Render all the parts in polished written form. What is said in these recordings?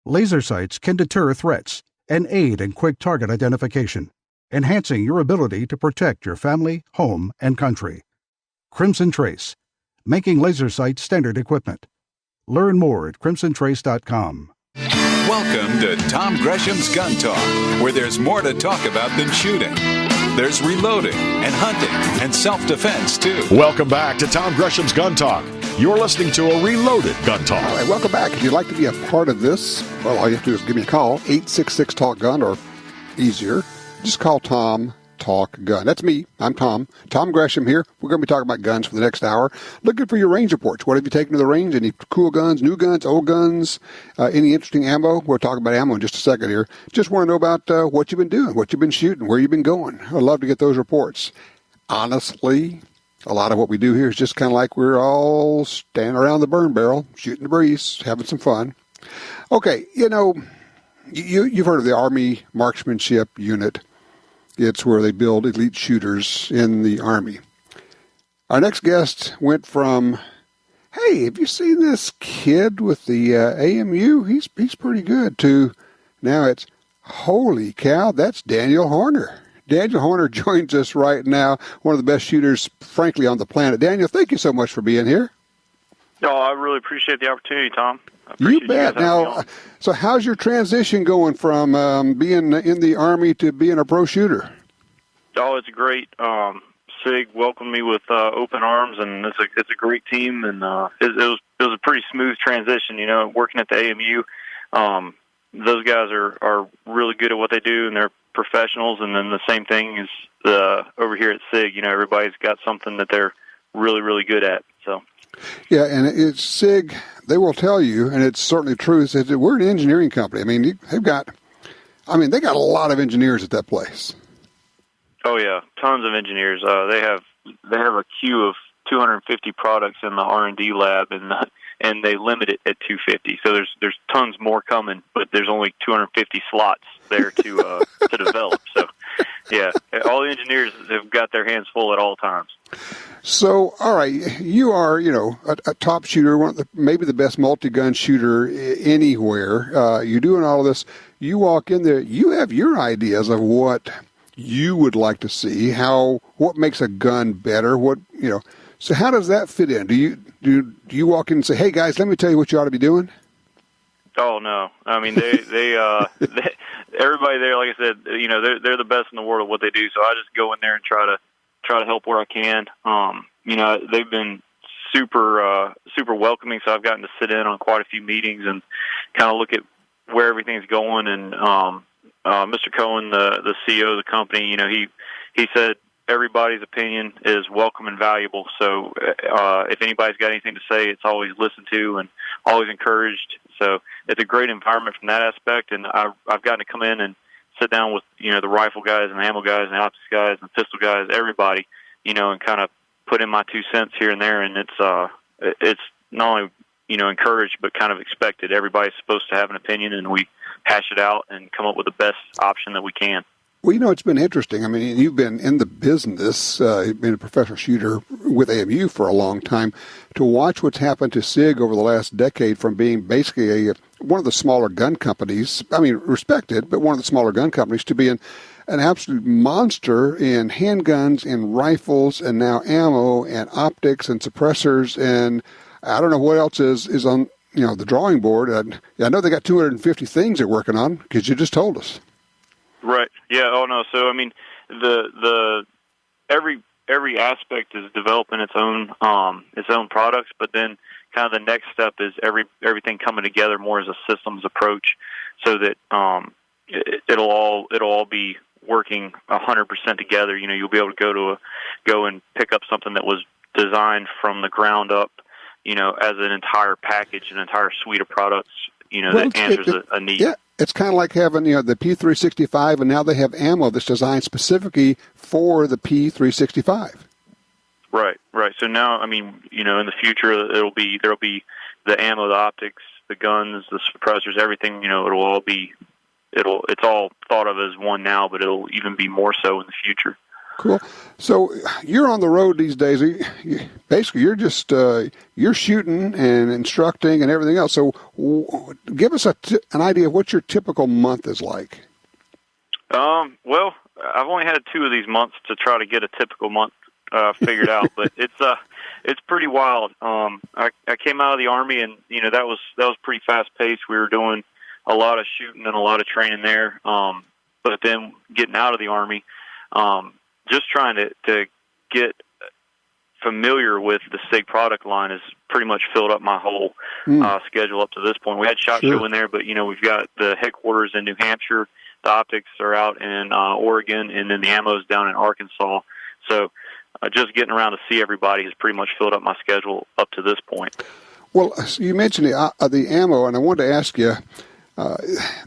Laser sights can deter threats and aid in quick target identification, enhancing your ability to protect your family, home, and country. Crimson Trace, making laser sights standard equipment. Learn more at crimsontrace.com. Welcome to Tom Gresham's Gun Talk, where there's more to talk about than shooting. There's reloading and hunting and self-defense, too. Welcome back to Tom Gresham's Gun Talk. You're listening to a reloaded Gun Talk. All right, welcome back. If you'd like to be a part of this, well, all you have to do is give me a call, 866-TALK-GUN, or easier, just call Tom Talk Gun. That's me. I'm Tom. Tom Gresham here. We're going to be talking about guns for the next hour. Looking for your range reports. What have you taken to the range? Any cool guns, new guns, old guns, any interesting ammo? We'll talk about ammo in just a second here. Just want to know about what you've been doing, what you've been shooting, where you've been going. I'd love to get those reports. Honestly, a lot of what we do here is just kind of like we're all standing around the burn barrel, shooting the breeze, having some fun. Okay, you've heard of the Army Marksmanship Unit. It's where they build elite shooters in the Army. Our next guest went from, hey, have you seen this kid with the AMU? He's pretty good, to now it's, holy cow, that's Daniel Horner. Daniel Horner joins us right now, one of the best shooters, frankly, on the planet. Daniel, thank you so much for being here. Oh, I really appreciate the opportunity, Tom. You bet. Now, so how's your transition going from being in the Army to being a pro shooter? Oh, it's great. Sig welcomed me with open arms, and it's a great team, and it was a pretty smooth transition. Working at the AMU, those guys are really good at what they do, and they're professionals. And then the same thing is over here at Sig. Everybody's got something that they're really, really good at. So. Yeah, and it's Sig. They will tell you, and it's certainly true, is that we're an engineering company. I mean, they got a lot of engineers at that place. Oh yeah, tons of engineers. They have a queue of 250 products in the R&D lab, and they limit it at 250. So there's tons more coming, but there's only 250 slots there to develop. So yeah, all the engineers have got their hands full at all times. So, all right, you are, a top shooter, maybe the best multi-gun shooter anywhere. You're doing all of this. You walk in there, you have your ideas of what you would like to see, what makes a gun better, So how does that fit in? Do you walk in and say, hey, guys, let me tell you what you ought to be doing? Oh, no. I mean, they everybody there, like I said, they're the best in the world at what they do, so I just go in there and try to help where I can. They've been super welcoming, so I've gotten to sit in on quite a few meetings and kind of look at where everything's going. And Mr. Cohen, the CEO of the company, he said everybody's opinion is welcome and valuable. So if anybody's got anything to say, it's always listened to and always encouraged. So it's a great environment from that aspect, and I've gotten to come in and sit down with, the rifle guys and the ammo guys and the optics guys and the pistol guys, everybody, and kind of put in my 2 cents here and there. And it's not only, encouraged, but kind of expected. Everybody's supposed to have an opinion, and we hash it out and come up with the best option that we can. Well, it's been interesting. I mean, you've been in the business, you've been a professional shooter with AMU for a long time. To watch what's happened to SIG over the last decade from being basically one of the smaller gun companies, respected, but one of the smaller gun companies, to being an absolute monster in handguns and rifles and now ammo and optics and suppressors, and I don't know what else is on the drawing board. I know they got 250 things they're working on, because you just told us. Right. Yeah. Oh no. So I mean, the every aspect is developing its own products, but then kind of the next step is everything coming together more as a systems approach, so that it'll all be working 100% together. You'll be able to go and pick up something that was designed from the ground up, as an entire package, an entire suite of products, that answers a need. Yeah. It's kind of like having, the P365, and now they have ammo that's designed specifically for the P365. Right. So now, in the future, there'll be the ammo, the optics, the guns, the suppressors, everything. It's all thought of as one now, but it'll even be more so in the future. Cool. So you're on the road these days. Basically, you're just you're shooting and instructing and everything else. So give us an idea of what your typical month is like. Well, I've only had 2 of these months to try to get a typical month figured out, but it's pretty wild. I came out of the Army, and that was pretty fast paced. We were doing a lot of shooting and a lot of training there. But then getting out of the Army, just trying to get familiar with the SIG product line has pretty much filled up my whole schedule up to this point. We had SHOT Show in there, but we've got the headquarters in New Hampshire. The optics are out in Oregon, and then the ammo's down in Arkansas. So just getting around to see everybody has pretty much filled up my schedule up to this point. Well, you mentioned the ammo, and I wanted to ask you,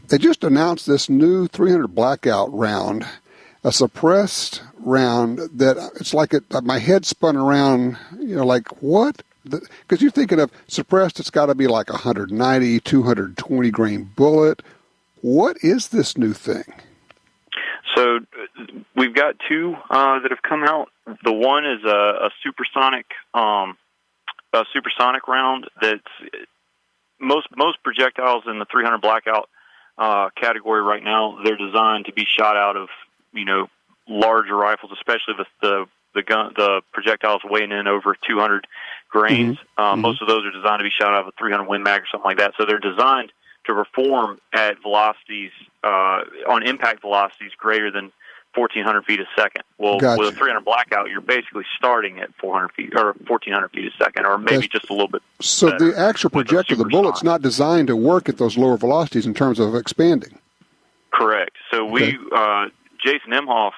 they just announced this new 300 blackout round, a suppressed round that it's like my head spun around, like what? Because you're thinking of suppressed, it's got to be like 190, 220 grain bullet. What is this new thing? So we've got 2 that have come out. The one is a supersonic round. That's most projectiles in the 300 blackout category right now. They're designed to be shot out of larger rifles, especially the projectiles weighing in over 200 grains. Most of those are designed to be shot out of a 300 Win Mag or something like that. So they're designed to perform at velocities, on impact velocities greater than 1,400 feet a second. Well, with a 300 blackout, you're basically starting at 400 feet or 1,400 feet a second, or maybe just a little bit. So the actual projectile, the bullet's not designed to work at those lower velocities in terms of expanding. Correct. So Jason Emhoff,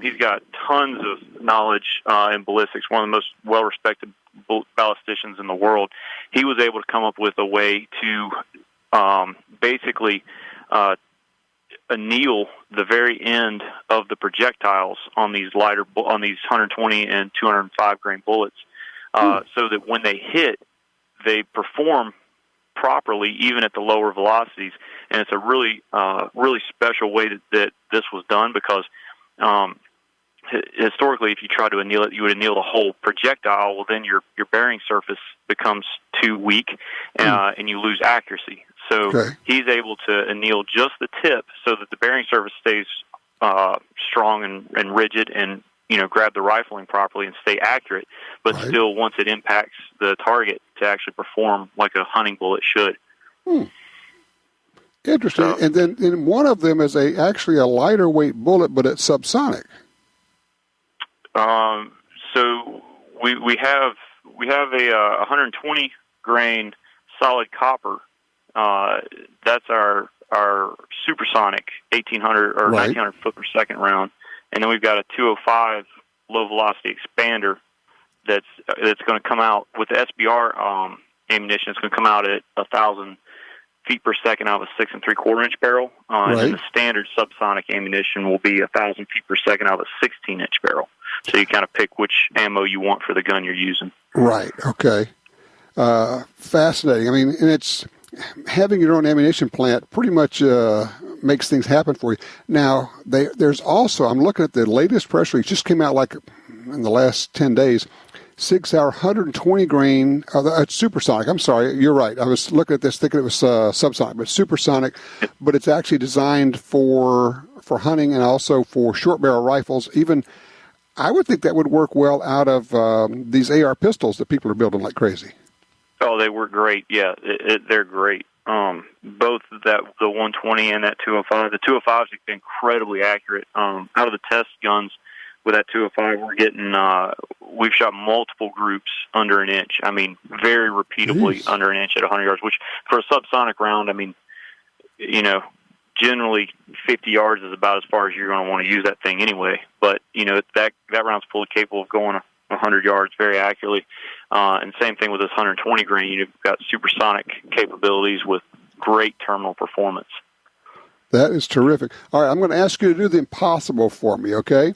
he's got tons of knowledge in ballistics, one of the most well-respected ballisticians in the world. He was able to come up with a way to basically anneal the very end of the projectiles on these 120 and 205 grain bullets, so that when they hit, they perform properly even at the lower velocities. And it's a really special way that this was done, because historically, if you try to anneal it, you would anneal the whole projectile. Well, then your bearing surface becomes too weak, and you lose accuracy. So he's able to anneal just the tip so that the bearing surface stays strong and rigid, and grab the rifling properly and stay accurate, but still, once it impacts the target, to actually perform like a hunting bullet should. Interesting. And then one of them is actually a lighter weight bullet, but it's subsonic. So we have a 120 grain solid copper. That's our supersonic 1,800 or 1,900 foot per second round, and then we've got a 205 low velocity expander that's going to come out with the SBR ammunition. It's going to come out at 1,000 feet per second out of a 6 3/4 inch barrel, and then the standard subsonic ammunition will be 1,000 feet per second out of a 16-inch barrel. So you kind of pick which ammo you want for the gun you're using. Right. Okay. Fascinating. I mean, and it's having your own ammunition plant pretty much makes things happen for you. Now, there's also, I'm looking at the latest press release, just came out like in the last 10 days, Sig Sauer 120 grain, it's supersonic. I'm sorry, you're right. I was looking at this thinking it was subsonic, but supersonic, but it's actually designed for hunting and also for short barrel rifles. Even, I would think that would work well out of these AR pistols that people are building like crazy. Oh, they work great. Yeah, they're great. Both the 120 and that 205. The 205 is incredibly accurate. Out of the test guns with that 205, we're getting we've shot multiple groups under an inch. I mean, very repeatably under an inch at 100 yards. Which for a subsonic round, I mean, generally 50 yards is about as far as you're going to want to use that thing anyway. But that round's fully capable of going 100 yards very accurately. And same thing with this 120 grain. You've got supersonic capabilities with great terminal performance. That is terrific. All right, I'm going to ask you to do the impossible for me, okay?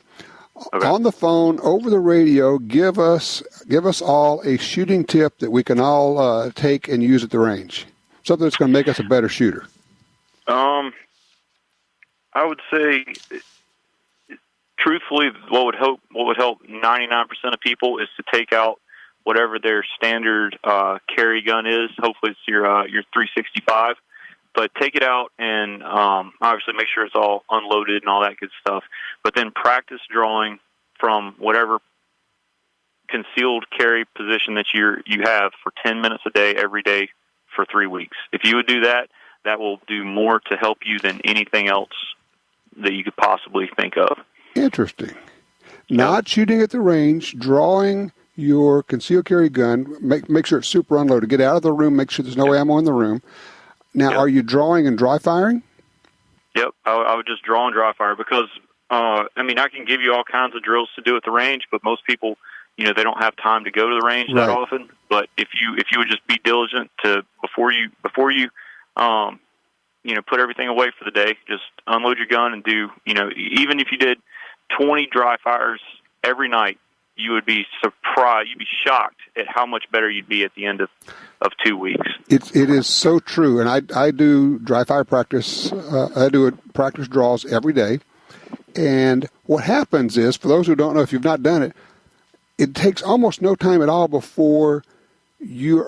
On the phone, over the radio, give us all a shooting tip that we can all take and use at the range. Something that's going to make us a better shooter. I would say truthfully, what would help 99% of people is to take out whatever their standard carry gun is. Hopefully, it's your 365. But take it out and obviously make sure it's all unloaded and all that good stuff. But then practice drawing from whatever concealed carry position that you have for 10 minutes a day, every day for 3 weeks. If you would do that, that will do more to help you than anything else that you could possibly think of. Interesting. Not shooting at the range, drawing your concealed carry gun, make sure it's super unloaded. Get out of the room, make sure there's no ammo in the room. Now, are you drawing and dry firing? Yep, I would just draw and dry fire because, I can give you all kinds of drills to do at the range, but most people, they don't have time to go to the range that often. But if you would just be diligent to before you put everything away for the day, just unload your gun and do, even if you did 20 dry fires every night, you would be surprised. You'd be shocked at how much better you'd be at the end of 2 weeks. It is so true, and I do dry fire practice. I do practice draws every day, and what happens is, for those who don't know, if you've not done it, it takes almost no time at all before you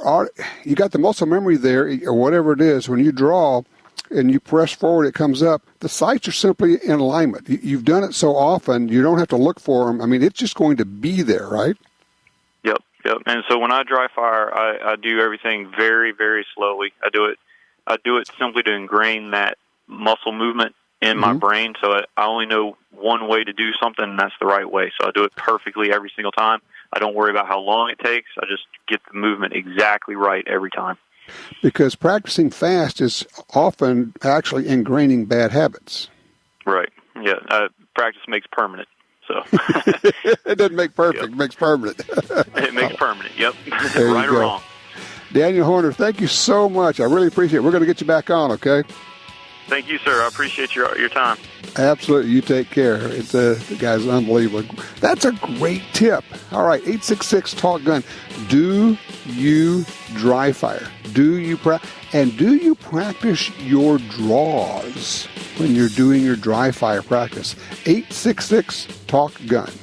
got the muscle memory there, or whatever it is. When you draw and you press forward, it comes up. The sights are simply in alignment. You've done it so often, you don't have to look for them. It's just going to be there, right? Yep. And so when I dry fire, I do everything very, very slowly. I do it simply to ingrain that muscle movement in my brain. So I only know one way to do something, and that's the right way. So I do it perfectly every single time. I don't worry about how long it takes. I just get the movement exactly right every time. Because practicing fast is often actually ingraining bad habits. Right. Yeah. Practice makes permanent. So it doesn't make perfect; it makes permanent. It makes permanent. Yep. Right or wrong. Daniel Horner, thank you so much. I really appreciate it. We're going to get you back on, okay? Thank you, sir. I appreciate your time. Absolutely. You take care. The guy's unbelievable. That's a great tip. All right, 866-TALK-GUN. Do you dry fire? Do you practice your draws when you're doing your dry fire practice? 866-TALK-GUN.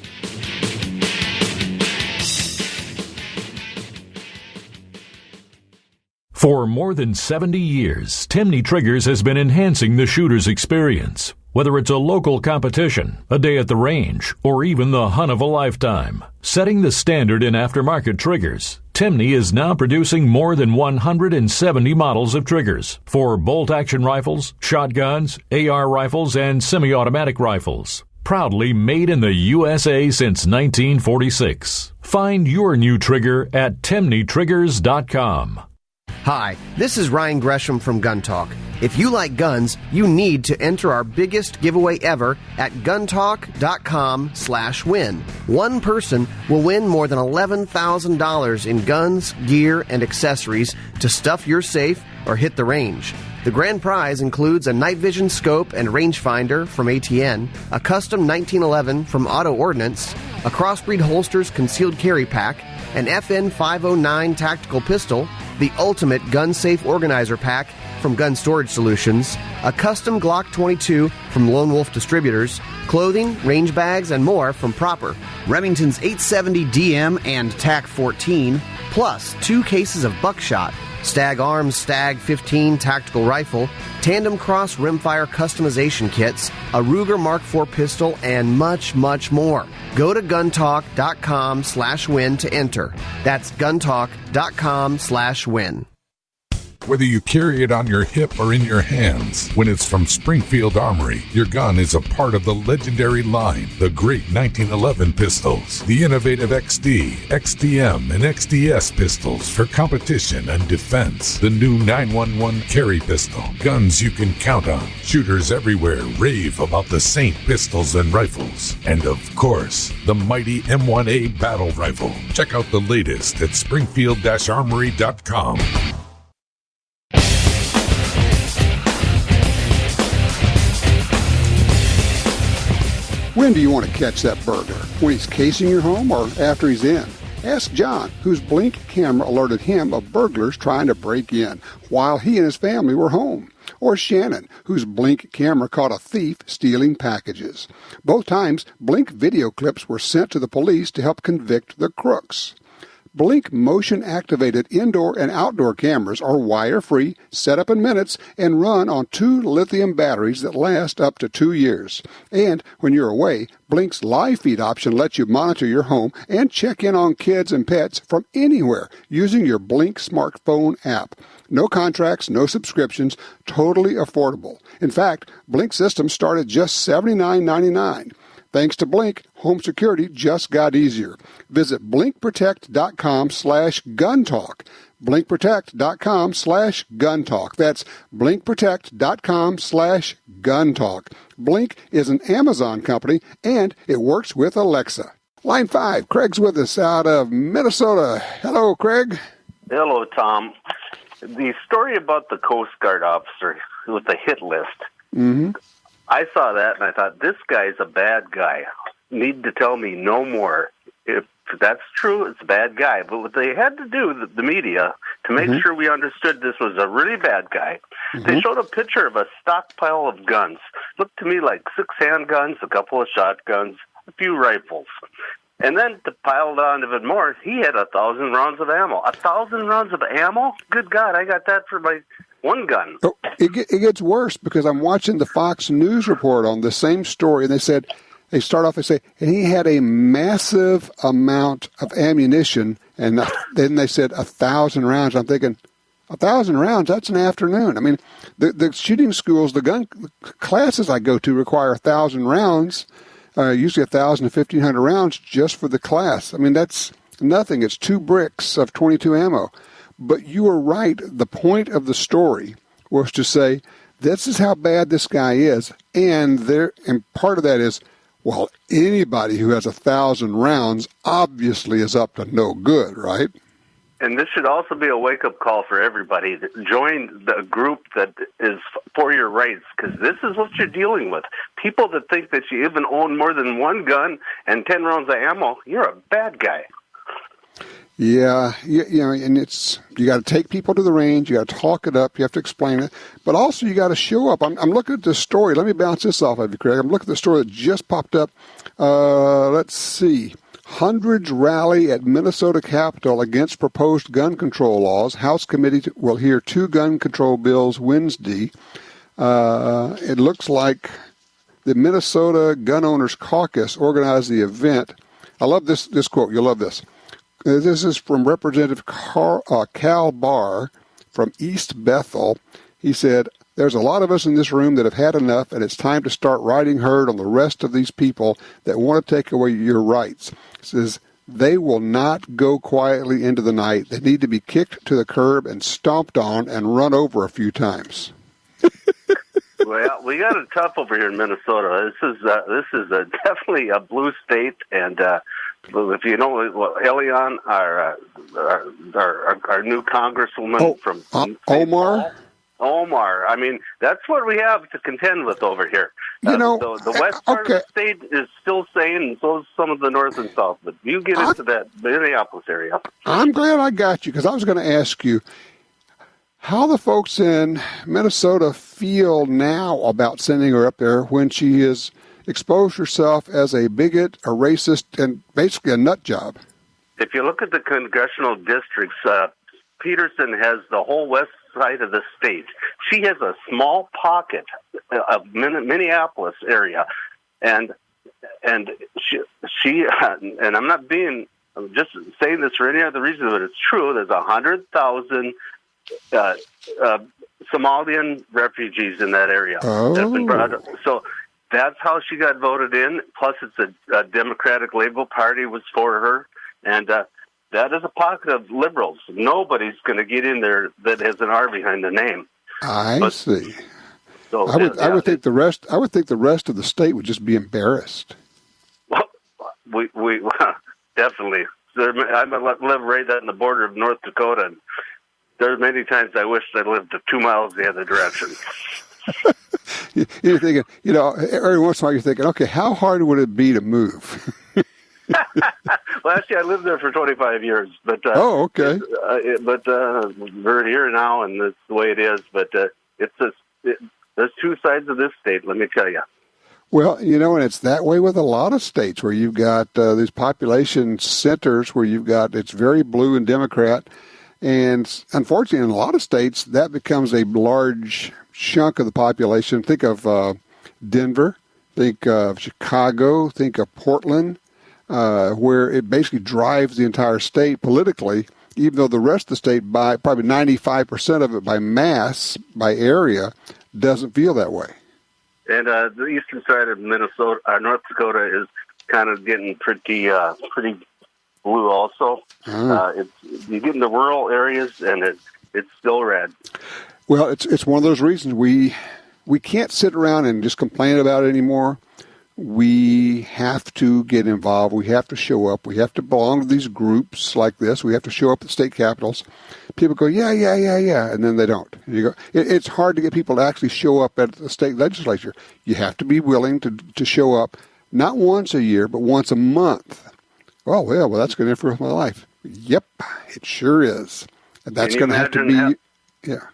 For more than 70 years, Timney Triggers has been enhancing the shooter's experience. Whether it's a local competition, a day at the range, or even the hunt of a lifetime. Setting the standard in aftermarket triggers, Timney is now producing more than 170 models of triggers for bolt-action rifles, shotguns, AR rifles, and semi-automatic rifles. Proudly made in the USA since 1946. Find your new trigger at TimneyTriggers.com. Hi, this is Ryan Gresham from Gun Talk. If you like guns, you need to enter our biggest giveaway ever at guntalk.com/win. One person will win more than $11,000 in guns, gear, and accessories to stuff your safe or hit the range. The grand prize includes a night vision scope and rangefinder from ATN, a custom 1911 from Auto Ordnance, a Crossbreed Holsters concealed carry pack, an FN 509 tactical pistol, the ultimate gun safe organizer pack from Gun Storage Solutions, a custom Glock 22 from Lone Wolf Distributors, clothing, range bags, and more from Proper, Remington's 870 DM and TAC 14, plus 2 cases of buckshot, Stag Arms Stag 15 tactical rifle, Tandem Cross rimfire customization kits, a Ruger Mark IV pistol, and much, much more. Go to guntalk.com/win to enter. That's guntalk.com/win. Whether you carry it on your hip or in your hands, when it's from Springfield Armory, your gun is a part of the legendary line, the great 1911 pistols, the innovative XD, XDM, and XDS pistols for competition and defense, the new 911 carry pistol, guns you can count on. Shooters everywhere rave about the Saint pistols and rifles, and of course, the mighty M1A battle rifle. Check out the latest at springfield-armory.com. When do you want to catch that burglar? When he's casing your home or after he's in? Ask John, whose Blink camera alerted him of burglars trying to break in while he and his family were home. or Shannon, whose Blink camera caught a thief stealing packages. Both times, Blink video clips were sent to the police to help convict the crooks. Blink motion-activated indoor and outdoor cameras are wire-free, set up in minutes, and run on 2 lithium batteries that last up to 2 years. And when you're away, Blink's live feed option lets you monitor your home and check in on kids and pets from anywhere using your Blink smartphone app. No contracts, no subscriptions, totally affordable. In fact, Blink systems start at just $79.99. Thanks to Blink, home security just got easier. Visit blinkprotect.com/guntalk. blinkprotect.com/guntalk. That's blinkprotect.com/guntalk. Blink is an Amazon company, and it works with Alexa. Line 5, Craig's with us out of Minnesota. Hello, Craig. Hello, Tom. The story about the Coast Guard officer with the hit list. Mm-hmm. I saw that and I thought, this guy's a bad guy. Need to tell me no more. If that's true, it's a bad guy. But what they had to do, the media, to make sure we understood this was a really bad guy, they showed a picture of a stockpile of guns. Looked to me like 6 handguns, a couple of shotguns, a few rifles. And then to pile on even more, he had 1,000 rounds of ammo. 1,000 rounds of ammo? Good God, I got that for my one gun. Oh, it gets worse because I'm watching the Fox News report on the same story, and they say, and he had a massive amount of ammunition, and then they said 1,000 rounds. I'm thinking, 1,000 rounds, that's an afternoon. I mean, the shooting schools, the gun classes I go to require 1,000 rounds, usually 1,000 to 1,500 rounds just for the class. I mean, that's nothing. It's 2 bricks of .22 ammo. But you were right. The point of the story was to say, this is how bad this guy is. And part of that is, well, anybody who has 1,000 rounds obviously is up to no good, right? And this should also be a wake-up call for everybody. Join the group that is for your rights, because this is what you're dealing with. People that think that you even own more than one gun and 10 rounds of ammo, you're a bad guy. Yeah, and you got to take people to the range, you got to talk it up, you have to explain it, but also you got to show up. I'm looking at this story. Let me bounce this off of you, Craig. I'm looking at the story that just popped up. Let's see. Hundreds rally at Minnesota Capitol against proposed gun control laws. House committee will hear 2 gun control bills Wednesday. It looks like the Minnesota Gun Owners Caucus organized the event. I love this quote. You'll love this. This is from Representative Cal Barr from East Bethel. He said, there's a lot of us in this room that have had enough, and it's time to start riding herd on the rest of these people that want to take away your rights. He says, they will not go quietly into the night. They need to be kicked to the curb and stomped on and run over a few times. Well, we got it tough over here in Minnesota. This is definitely a blue state, and if you know Elion, our new congresswoman from Omar. I mean, that's what we have to contend with over here. The west part of the state is still saying, and so is some of the north and south. But you get into that Minneapolis area. I'm glad I got you, because I was going to ask you how the folks in Minnesota feel now about sending her up there when she has exposed herself as a bigot, a racist, and basically a nut job. If you look at the congressional districts, Peterson has the whole west side of the state. She has a small pocket of Minneapolis area, and she and I'm just saying this for any other reason, but it's true. There's 100,000 Somalian refugees in that area. Oh. That's been brought up. So that's how she got voted in. Plus, it's a Democratic Labor Party was for her, and that is a pocket of liberals. Nobody's going to get in there that has an R behind the name. I see. So I would think the rest. I would think the rest of the state would just be embarrassed. Well, we definitely. I live right on the border of North Dakota, and there's many times I wish I lived 2 miles the other direction. You're thinking, every once in a while you're thinking, okay, how hard would it be to move? Well, actually, I lived there for 25 years. But okay. But we're here now, and that's the way it is. But it's just there's two sides of this state, let me tell you. Well, and it's that way with a lot of states where you've got these population centers where it's very blue and Democrat. And unfortunately, in a lot of states, that becomes a large chunk of the population. Think of Denver, think of Chicago, think of Portland, where it basically drives the entire state politically, even though the rest of the state, by probably 95% of it by mass, by area, doesn't feel that way. And the eastern side of Minnesota, North Dakota, is kind of getting pretty blue also. You get in the rural areas, and it's still red. Well, it's one of those reasons we can't sit around and just complain about it anymore. We have to get involved. We have to show up. We have to belong to these groups like this. We have to show up at state capitals. People go, yeah, and then they don't. You go, it's hard to get people to actually show up at the state legislature. You have to be willing to show up, not once a year, but once a month. Oh, well, that's going to influence my life. Yep, it sure is. And that's going to have to be, yeah.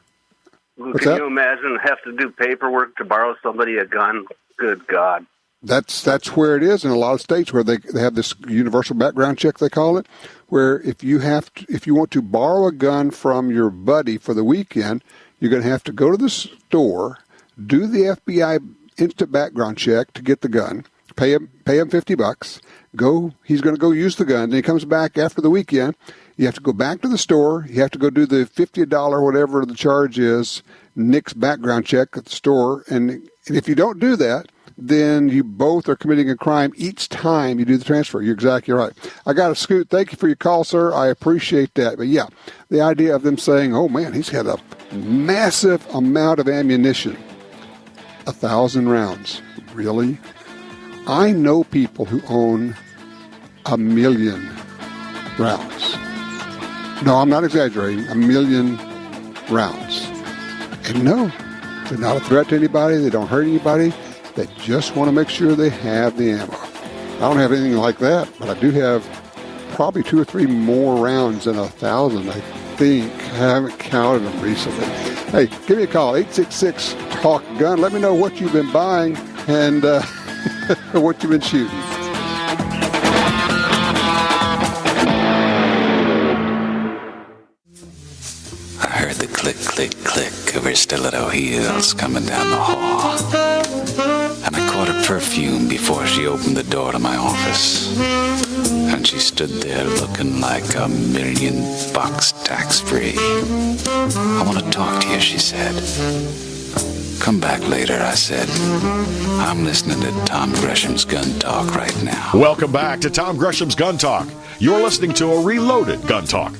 Can you imagine have to do paperwork to borrow somebody a gun? Good God. That's where it is in a lot of states where they have this universal background check, they call it, where if you want to borrow a gun from your buddy for the weekend, you're going to have to go to the store, do the FBI instant background check to get the gun, pay him $50, he's going to go use the gun, then he comes back after the weekend. You have to go back to the store, you have to go do the $50, whatever the charge is, NICS background check at the store, and if you don't do that, then you both are committing a crime each time you do the transfer. You're exactly right. I got to scoot. Thank you for your call, sir. I appreciate that. But yeah, the idea of them saying, oh man, he's had a massive amount of ammunition. 1,000 rounds. Really? I know people who own 1 million rounds. No, I'm not exaggerating. 1 million rounds. And no, they're not a threat to anybody. They don't hurt anybody. They just want to make sure they have the ammo. I don't have anything like that, but I do have probably 2 or 3 more rounds than 1,000, I think. I haven't counted them recently. Hey, give me a call, 866-TALK-GUN. Let me know what you've been buying and what you've been shooting. I heard the click, click, click of her stiletto heels coming down the hall. And I caught her perfume before she opened the door to my office. And she stood there looking like $1 million tax-free. I want to talk to you, she said. Come back later, I said. I'm listening to Tom Gresham's Gun Talk right now. Welcome back to Tom Gresham's Gun Talk. You're listening to a reloaded Gun Talk.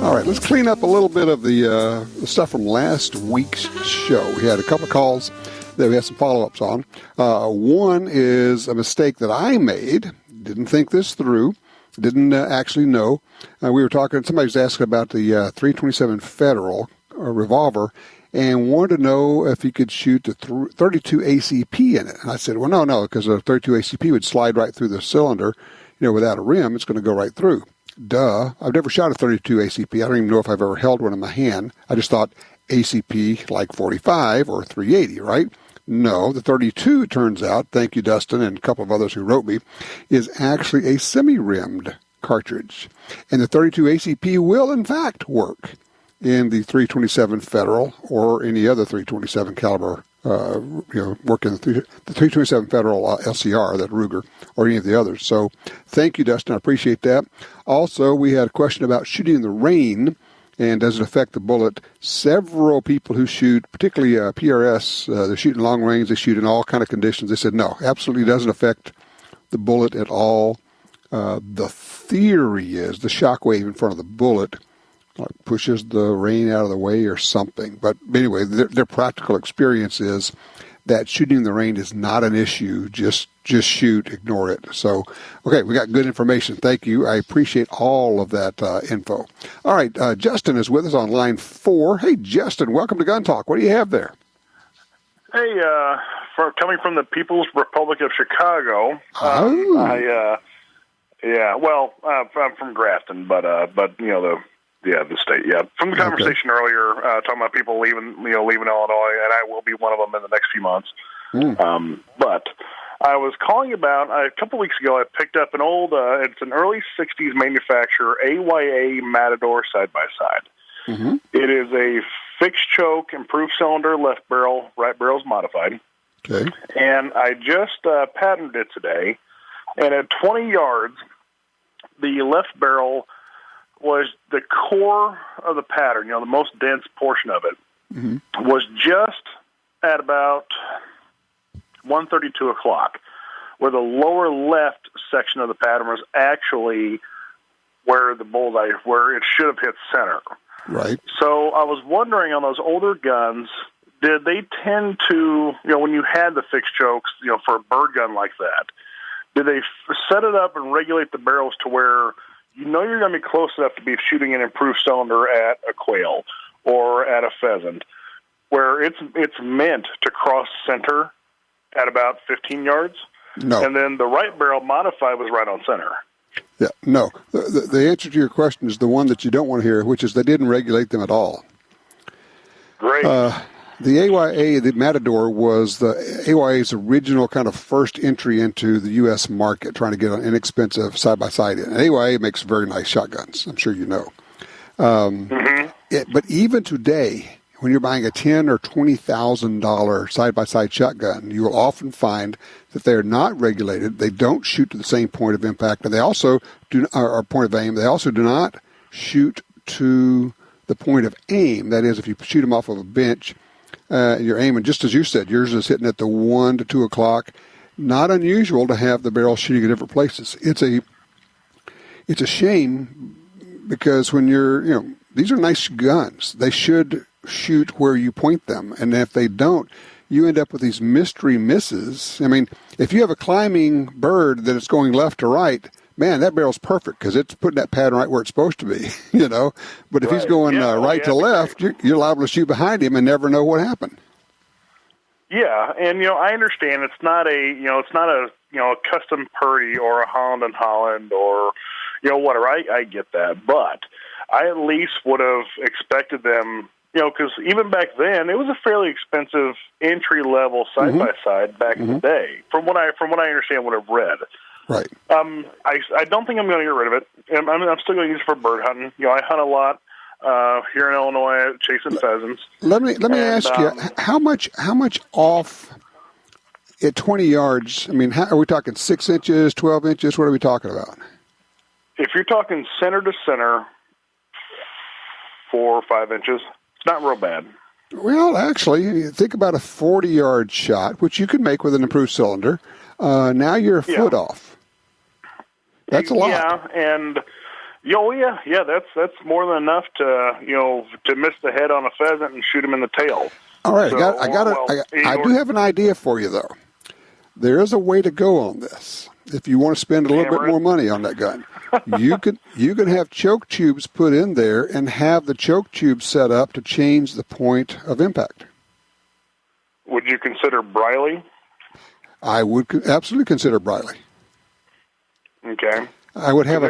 All right, let's clean up a little bit of the stuff from last week's show. We had a couple of calls that we have some follow-ups on. One is a mistake that I made. Didn't think this through. Didn't actually know. We were talking, somebody was asking about the .327 Federal revolver and wanted to know if he could shoot the 32 ACP in it. And I said, well, no, because a 32 ACP would slide right through the cylinder. Without a rim, it's going to go right through. Duh. I've never shot a 32 ACP. I don't even know if I've ever held one in my hand. I just thought ACP like 45 or 380, right? No, the 32, it turns out, thank you, Dustin, and a couple of others who wrote me, is actually a semi-rimmed cartridge. And the 32 ACP will, in fact, work in the .327 Federal or any other .327 caliber, work in the .327 Federal LCR, that Ruger, or any of the others. So thank you, Dustin. I appreciate that. Also, we had a question about shooting in the rain. And does it affect the bullet? Several people who shoot, particularly PRS, they're shooting long range, they shoot in all kind of conditions. They said, no, absolutely doesn't affect the bullet at all. The theory is the shock wave in front of the bullet pushes the rain out of the way or something. But anyway, their practical experience is that shooting in the rain is not an issue. Just shoot, ignore it. So, okay, we got good information. Thank you. I appreciate all of that info. All right, Justin is with us on line 4. Hey, Justin, welcome to Gun Talk. What do you have there? Hey, coming from the People's Republic of Chicago. Oh. I'm from Grafton, but the state. Yeah, from the conversation earlier, talking about people leaving Illinois, and I will be one of them in the next few months. But I was calling about a couple weeks ago. I picked up an old, it's an early '60s manufacturer AYA Matador side by side. It is a fixed choke, improved cylinder, left barrel, right barrel's modified. Okay. And I just patterned it today, and at 20 yards, the left barrel was the core of the pattern, the most dense portion of it, was just at about 1:32 o'clock, where the lower left section of the pattern was actually where the bullseye, where it should have hit center. Right. So I was wondering, on those older guns, did they tend to, when you had the fixed chokes, for a bird gun like that, did they set it up and regulate the barrels to where you're going to be close enough to be shooting an improved cylinder at a quail or at a pheasant, where it's meant to cross center at about 15 yards? No. And then the right barrel modified was right on center. Yeah, no. The answer to your question is the one that you don't want to hear, which is they didn't regulate them at all. Great. The AYA, the Matador, was the AYA's original kind of first entry into the U.S. market, trying to get an inexpensive side-by-side in. And AYA makes very nice shotguns, I'm sure you know. But even today, when you're buying a $10,000 or $20,000 side-by-side shotgun, you will often find that they're not regulated. They don't shoot to the same point of impact, and they also or point of aim. They also do not shoot to the point of aim. That is, if you shoot them off of a bench, you're aiming, just as you said, yours is hitting at the 1 to 2 o'clock. Not unusual to have the barrel shooting at different places. It's a shame because when these are nice guns. They should shoot where you point them, and if they don't, you end up with these mystery misses. I mean, if you have a climbing bird that is going left to right, man, that barrel's perfect because it's putting that pattern right where it's supposed to be, But if he's going right to left, you're liable to shoot behind him and never know what happened. Yeah, and I understand it's not a custom Purdy or a Holland and Holland or whatever. I get that, but I at least would have expected them. Because even back then, it was a fairly expensive entry-level side-by-side back in the day. From what I understand, what I've read. Right. I don't think I'm going to get rid of it. I'm still going to use it for bird hunting. I hunt a lot here in Illinois, chasing pheasants. Let me ask you, how much off at 20 yards? I mean, are we talking 6 inches, 12 inches? What are we talking about? If you're talking center to center, 4 or 5 inches. Not real bad. Well, actually, think about a 40-yard shot, which you could make with an improved cylinder. Now you're a foot off. That's a lot. Yeah, and that's more than enough to miss the head on a pheasant and shoot him in the tail. All right, I do have an idea for you though. There is a way to go on this. If you want to spend a little bit more money on that gun, you can have choke tubes put in there and have the choke tube set up to change the point of impact. Would you consider Briley? I would absolutely consider Briley. Okay. I would have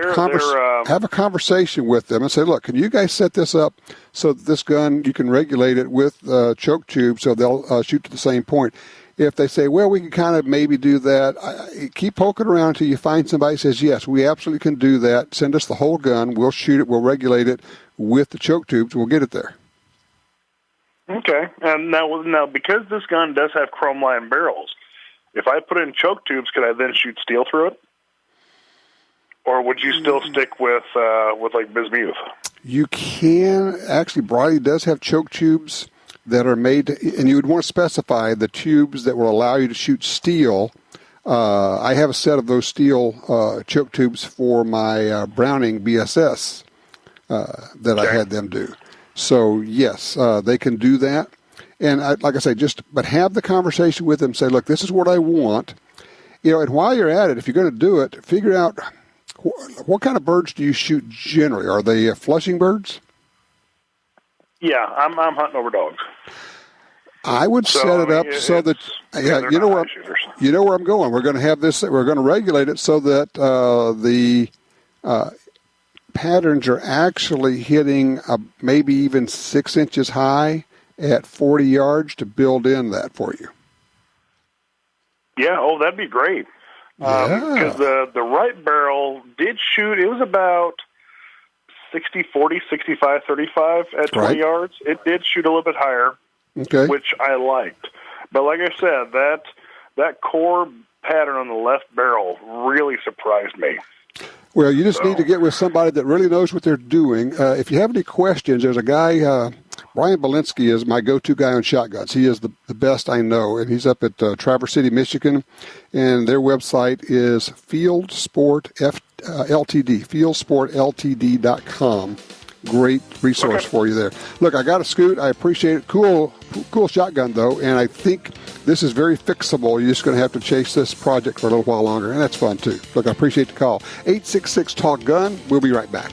have a conversation with them and say, look, can you guys set this up so that this gun, you can regulate it with choke tube so they'll shoot to the same point. If they say, well, we can kind of maybe do that, keep poking around until you find somebody who says, yes, we absolutely can do that. Send us the whole gun. We'll shoot it. We'll regulate it with the choke tubes. We'll get it there. Okay. And now, because this gun does have chrome line barrels, if I put in choke tubes, could I then shoot steel through it? Or would you still stick with like bismuth? You can. Actually, Briley does have choke tubes that are made, and you would want to specify the tubes that will allow you to shoot steel. I have a set of those steel choke tubes for my Browning BSS that I had them do. So, yes, they can do that. And like I say, but have the conversation with them. Say, look, this is what I want. And while you're at it, if you're going to do it, figure out what kind of birds do you shoot generally? Are they flushing birds? Yeah, I'm hunting over dogs. I would set it up so that you know where I'm going. We're going to have this. We're going to regulate it so that patterns are actually hitting maybe even 6 inches high at 40 yards to build in that for you. Yeah, that'd be great. Because the right barrel did shoot, it was about 60-40, 65-35 at 20 yards. It did shoot a little bit higher, which I liked. But like I said, that core pattern on the left barrel really surprised me. Well, you just need to get with somebody that really knows what they're doing. If you have any questions, there's a guy, Brian Belinsky is my go-to guy on shotguns. He is the best I know, and he's up at Traverse City, Michigan, and their website is fieldsportltd.com. Great resource for you there. Look, I got a Scoot. I appreciate it. Cool shotgun, though, and I think this is very fixable. You're just going to have to chase this project for a little while longer, and that's fun, too. Look, I appreciate the call. 866-TALK-GUN. We'll be right back.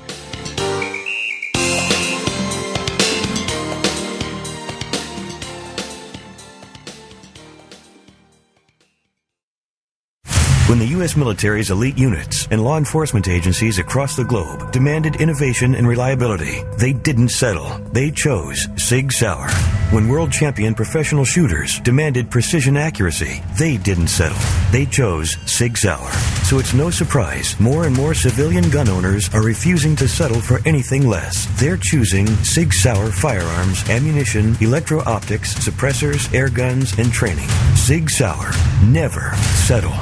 When the U.S. military's elite units and law enforcement agencies across the globe demanded innovation and reliability, they didn't settle. They chose Sig Sauer. When world champion professional shooters demanded precision accuracy, they didn't settle. They chose Sig Sauer. So it's no surprise more and more civilian gun owners are refusing to settle for anything less. They're choosing Sig Sauer firearms, ammunition, electro-optics, suppressors, air guns, and training. Sig Sauer. Never settle.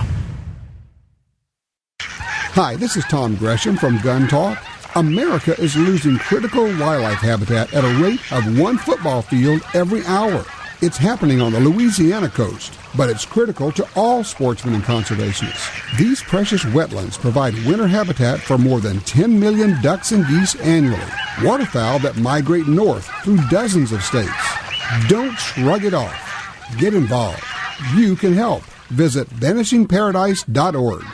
Hi, this is Tom Gresham from Gun Talk. America is losing critical wildlife habitat at a rate of 1 football field every hour. It's happening on the Louisiana coast, but it's critical to all sportsmen and conservationists. These precious wetlands provide winter habitat for more than 10 million ducks and geese annually, waterfowl that migrate north through dozens of states. Don't shrug it off. Get involved. You can help. Visit vanishingparadise.org.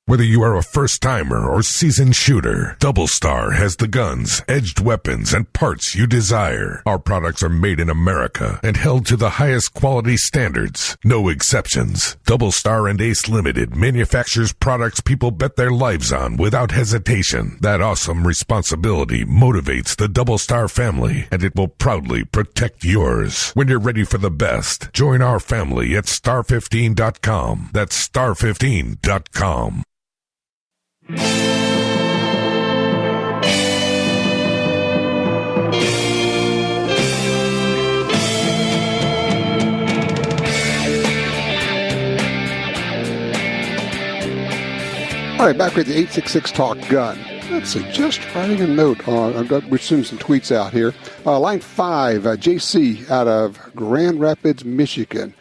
Whether you are a first-timer or seasoned shooter, Double Star has the guns, edged weapons, and parts you desire. Our products are made in America and held to the highest quality standards. No exceptions. Double Star and Ace Limited manufactures products people bet their lives on without hesitation. That awesome responsibility motivates the Double Star family, and it will proudly protect yours. When you're ready for the best, join our family at star15.com. That's star15.com. All right, back with the 866 Talk Gun. Let's see, just writing a note on, we're sending some tweets out here. Line 5, JC out of Grand Rapids, Michigan.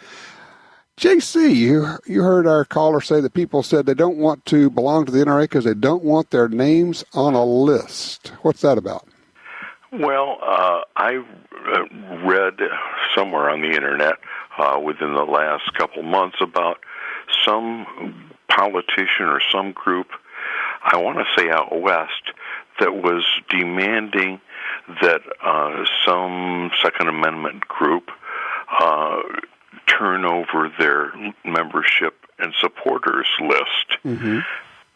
JC, you heard our caller say that people said they don't want to belong to the NRA because they don't want their names on a list. What's that about? Well, I read somewhere on the internet within the last couple months about some politician or some group, I want to say out west, that was demanding that some Second Amendment group turn over their membership and supporters list. Mm-hmm.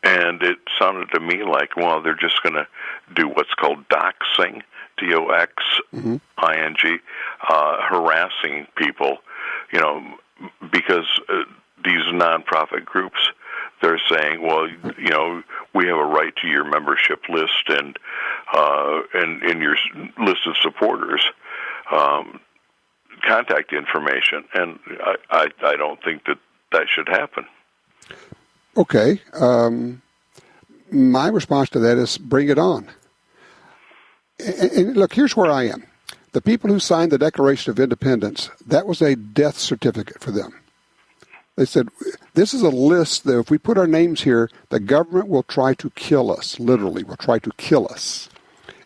And it sounded to me like, well, they're just going to do what's called doxing, D-O-X-I-N-G, harassing people, because these nonprofit groups, they're saying, well, we have a right to your membership list and your list of supporters. Contact information, and I don't think that should happen. Okay. My response to that is bring it on. And look, here's where I am. The people who signed the Declaration of Independence, that was a death certificate for them. They said, this is a list that if we put our names here, the government will try to kill us, literally, will try to kill us.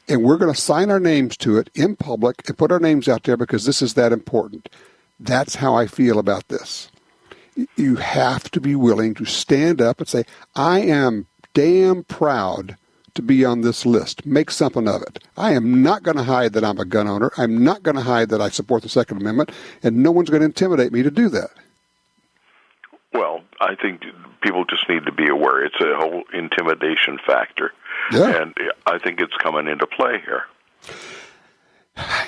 And we're going to sign our names to it in public and put our names out there because this is that important. That's how I feel about this. You have to be willing to stand up and say, I am damn proud to be on this list. Make something of it. I am not going to hide that I'm a gun owner. I'm not going to hide that I support the Second Amendment, and no one's going to intimidate me to do that. Well, I think people just need to be aware. It's a whole intimidation factor. Yeah. And I think it's coming into play here.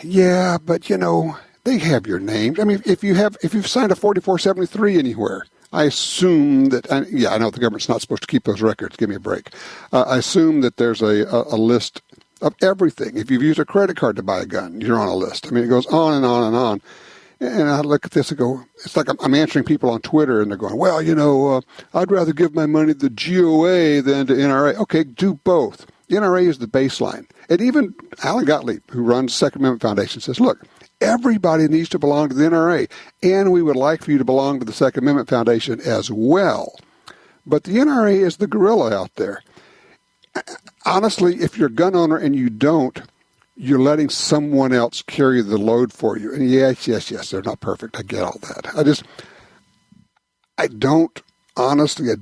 Yeah, but they have your names. I mean, if you've signed a 4473 anywhere, I assume that. I know the government's not supposed to keep those records. Give me a break. I assume that there's a list of everything. If you've used a credit card to buy a gun, you're on a list. I mean, it goes on and on and on. And I look at this and go, it's like I'm answering people on Twitter, and they're going, well, I'd rather give my money to the GOA than to NRA. Okay, do both. The NRA is the baseline. And even Alan Gottlieb, who runs Second Amendment Foundation, says, look, everybody needs to belong to the NRA, and we would like for you to belong to the Second Amendment Foundation as well. But the NRA is the gorilla out there. Honestly, if you're a gun owner and you don't, you're letting someone else carry the load for you. And yes, they're not perfect. I get all that. I do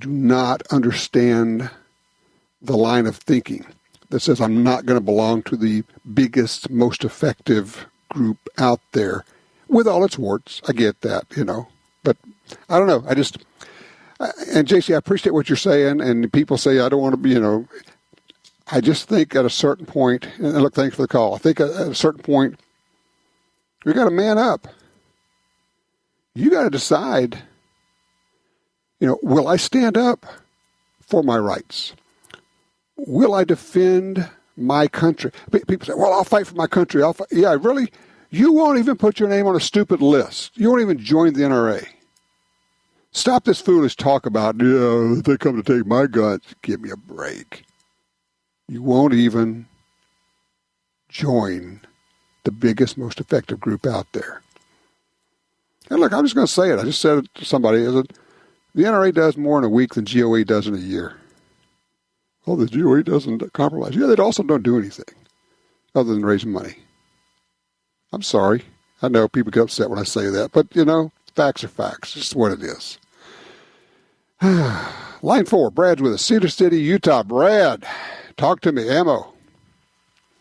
not understand the line of thinking that says I'm not going to belong to the biggest, most effective group out there with all its warts. I get that, but I don't know. And JC, I appreciate what you're saying. And people say, I don't want to be, I just think at a certain point, and look, thanks for the call. I think at a certain point, you got to man up. You got to decide, will I stand up for my rights? Will I defend my country? People say, well, I'll fight for my country. Yeah, really? You won't even put your name on a stupid list. You won't even join the NRA. Stop this foolish talk about, they come to take my guns. Give me a break. You won't even join the biggest, most effective group out there. And look, I'm just going to say it. I just said it to somebody. The NRA does more in a week than GOA does in a year. Oh, the GOA doesn't compromise. Yeah, they also don't do anything other than raise money. I'm sorry. I know people get upset when I say that. But, facts are facts. It's what it is. Line 4, Brad's with us. Cedar City, Utah. Brad. Talk to me, ammo.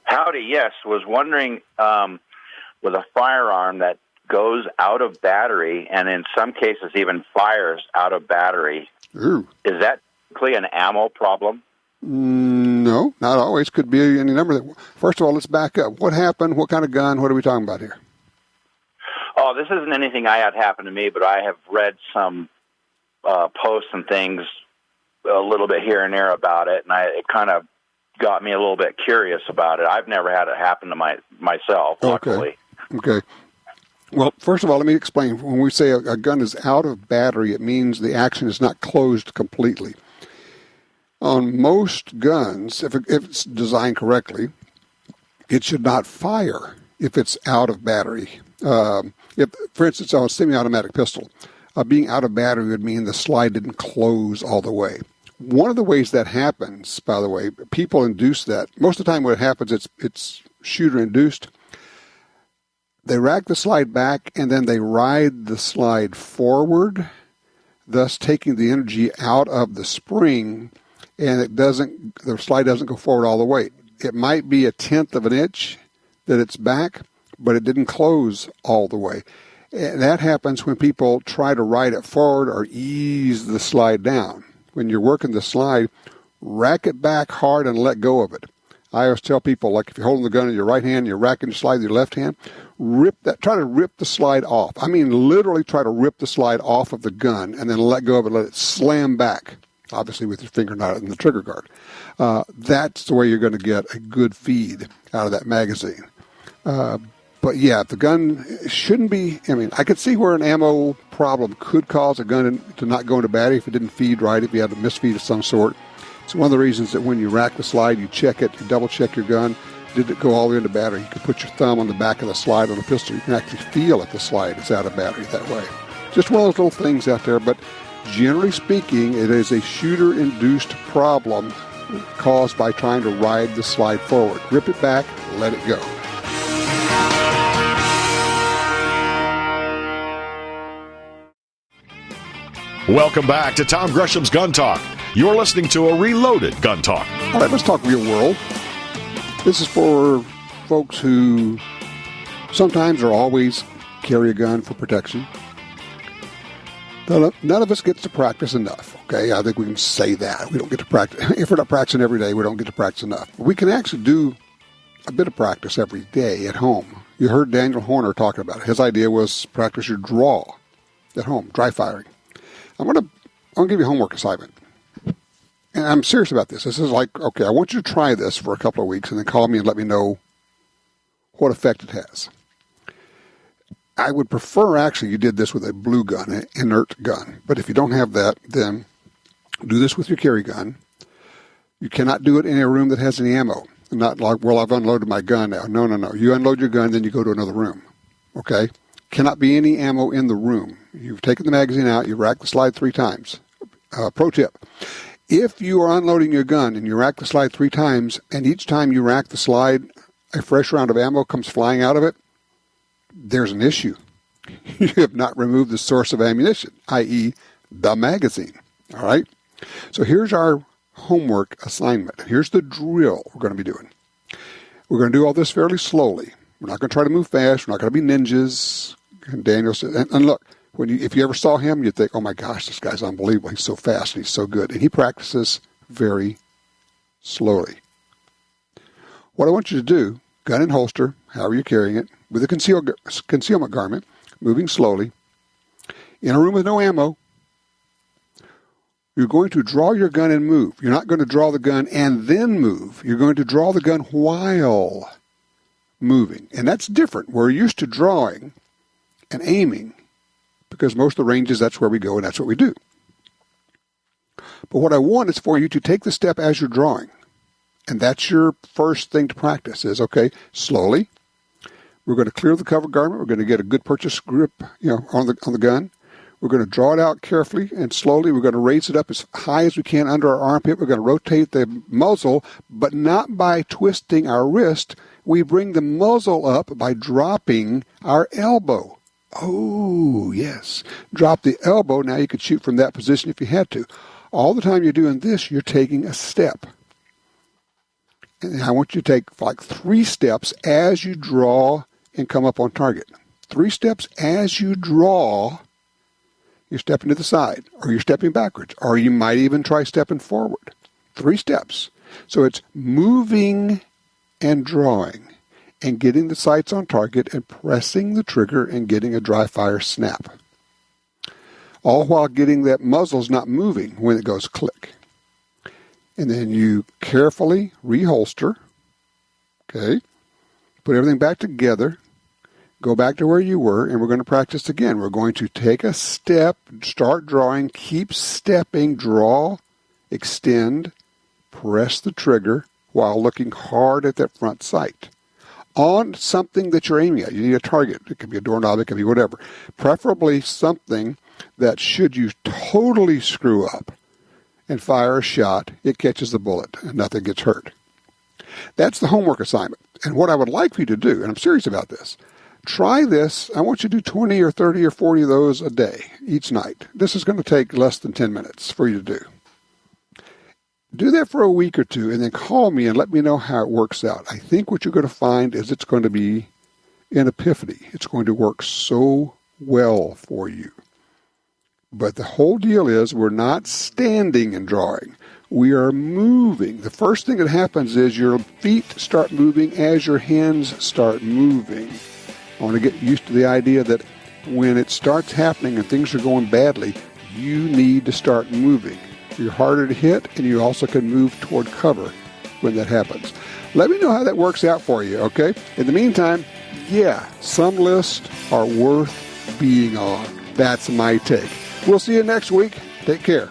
Howdy, yes. Was wondering, with a firearm that goes out of battery and in some cases even fires out of battery, Ooh. Is that typically an ammo problem? No, not always. Could be any number. First of all, let's back up. What happened? What kind of gun? What are we talking about here? Oh, this isn't anything I had happen to me, but I have read some posts and things a little bit here and there about it, and it kind of got me a little bit curious about it. I've never had it happen to myself, luckily. Okay. Well, first of all, let me explain. When we say a gun is out of battery, it means the action is not closed completely. On most guns, if it's designed correctly, it should not fire if it's out of battery. If, for instance, on a semi-automatic pistol, being out of battery would mean the slide didn't close all the way. One of the ways that happens, by the way, people induce that. Most of the time when it happens, it's shooter-induced. They rack the slide back, and then they ride the slide forward, thus taking the energy out of the spring, and the slide doesn't go forward all the way. It might be 1/10 of an inch that it's back, but it didn't close all the way. And that happens when people try to ride it forward or ease the slide down. When you're working the slide, rack it back hard and let go of it. I always tell people, like if you're holding the gun in your right hand and you're racking the slide with your left hand, try to rip the slide off. I mean, literally try to rip the slide off of the gun and then let go of it, let it slam back, obviously with your finger not in the trigger guard. That's the way you're going to get a good feed out of that magazine. But yeah, the gun shouldn't be, I could see where an ammo problem could cause a gun to not go into battery if it didn't feed right, if you had a misfeed of some sort. It's one of the reasons that when you rack the slide, you check it, you double check your gun. Did it go all the way into battery? You can put your thumb on the back of the slide on a pistol. You can actually feel if the slide is out of battery that way. Just one of those little things out there, but generally speaking, it is a shooter-induced problem caused by trying to ride the slide forward. Rip it back, let it go. Welcome back to Tom Gresham's Gun Talk. You're listening to a reloaded Gun Talk. All right, let's talk real world. This is for folks who sometimes or always carry a gun for protection. None of us gets to practice enough, okay? I think we can say that. We don't get to practice. If we're not practicing every day, we don't get to practice enough. We can actually do a bit of practice every day at home. You heard Daniel Horner talking about it. His idea was practice your draw at home, dry firing. I'm going to give you a homework assignment. And I'm serious about this. This is like, okay, I want you to try this for a couple of weeks and then call me and let me know what effect it has. I would prefer, actually, you did this with a blue gun, an inert gun. But if you don't have that, then do this with your carry gun. You cannot do it in a room that has any ammo. Not like, well, I've unloaded my gun now. No. You unload your gun, then you go to another room. Okay? Cannot be any ammo in the room. You've taken the magazine out. You rack the slide 3 times. Pro tip. If you are unloading your gun and you rack the slide 3 times, and each time you rack the slide, a fresh round of ammo comes flying out of it, there's an issue. You have not removed the source of ammunition, i.e. the magazine. All right? So here's our homework assignment. Here's the drill we're going to be doing. We're going to do all this fairly slowly. We're not going to try to move fast. We're not going to be ninjas. And Daniel said, and look, if you ever saw him, you'd think, oh my gosh, this guy's unbelievable. He's so fast and he's so good. And he practices very slowly. What I want you to do, gun and holster, however you're carrying it, with a concealment garment, moving slowly, in a room with no ammo, you're going to draw your gun and move. You're not going to draw the gun and then move. You're going to draw the gun while moving. And that's different. We're used to drawing and aiming because most of the ranges, that's where we go and that's what we do. But what I want is for you to take the step as you're drawing. And that's your first thing to practice is, okay, slowly. We're going to clear the cover garment. We're going to get a good purchase grip, on the gun. We're going to draw it out carefully and slowly. We're going to raise it up as high as we can under our armpit. We're going to rotate the muzzle, but not by twisting our wrist. We bring the muzzle up by dropping our elbow. Oh, yes. Drop the elbow. Now you could shoot from that position if you had to. All the time you're doing this, you're taking a step. And I want you to take like 3 steps as you draw and come up on target. 3 steps as you draw. You're stepping to the side, or you're stepping backwards, or you might even try stepping forward. 3 steps. So it's moving and drawing and getting the sights on target and pressing the trigger and getting a dry fire snap. All while getting that muzzle's not moving when it goes click. And then you carefully reholster. Okay. Put everything back together. Go back to where you were, and we're going to practice again. We're going to take a step, start drawing, keep stepping, draw, extend, press the trigger while looking hard at that front sight. On something that you're aiming at. You need a target. It could be a doorknob, it could be whatever. Preferably something that should you totally screw up and fire a shot, it catches the bullet and nothing gets hurt. That's the homework assignment. And what I would like for you to do, and I'm serious about this, try this. I want you to do 20 or 30 or 40 of those a day, each night. This is going to take less than 10 minutes for you to do. Do that for a week or 2 and then call me and let me know how it works out. I think what you're going to find is it's going to be an epiphany. It's going to work so well for you. But the whole deal is we're not standing and drawing. We are moving. The first thing that happens is your feet start moving as your hands start moving. I want to get used to the idea that when it starts happening and things are going badly, you need to start moving. You're harder to hit, and you also can move toward cover when that happens. Let me know how that works out for you, okay? In the meantime, yeah, some lists are worth being on. That's my take. We'll see you next week. Take care.